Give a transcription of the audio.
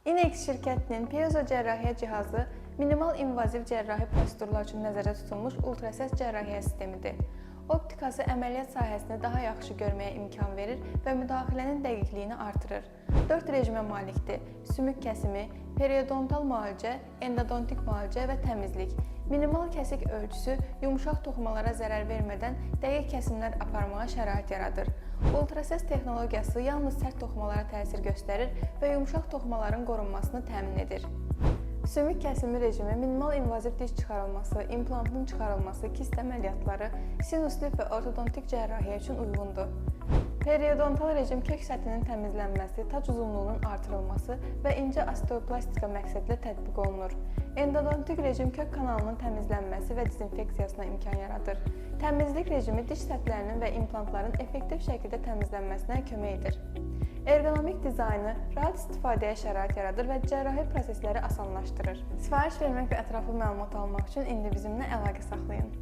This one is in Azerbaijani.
Inex şirkətinin piezo cərrahiyyə cihazı minimal invaziv cərrahi prosedurlar üçün nəzərdə tutulmuş ultrasəs cərrahiyyə sistemidir. Optikası əməliyyat sahəsini daha yaxşı görməyə imkan verir və müdaxilənin dəqiqliyini artırır. 4 rejimə malikdir: sümük kəsimi, periodontal müalicə, endodontik müalicə və təmizlik. Minimal kəsik ölçüsü yumşaq toxumalara zərər vermədən dəqiq kəsimlər aparmağa şərait yaradır. Ultrasəs texnologiyası yalnız sərt toxumalara təsir göstərir və yumşaq toxumaların qorunmasını təmin edir. Sümük kəsimi rejimi minimal invaziv diş çıxarılması, implantın çıxarılması, kist əməliyyatları, sinus lif və ortodontik cərrahiyyə üçün uyğundur. Periodontal rejim kök səthinin təmizlənməsi, tac uzunluğunun artırılması və incə osteoplastika məqsədilə tətbiq olunur. Endodontik rejim kök kanalının təmizlənməsi və dezinfeksiyasına imkan yaradır. Təmizlik rejimi diş səthlərinin və implantların effektiv şəkildə təmizlənməsinə kömək edir. Ergonomik dizaynı rahat istifadəyə şərait yaradır və cərrahi prosesləri asanlaşdırır. Sifariş vermək və ətraflı məlumat almaq üçün indi bizimlə əlaqə saxlayın.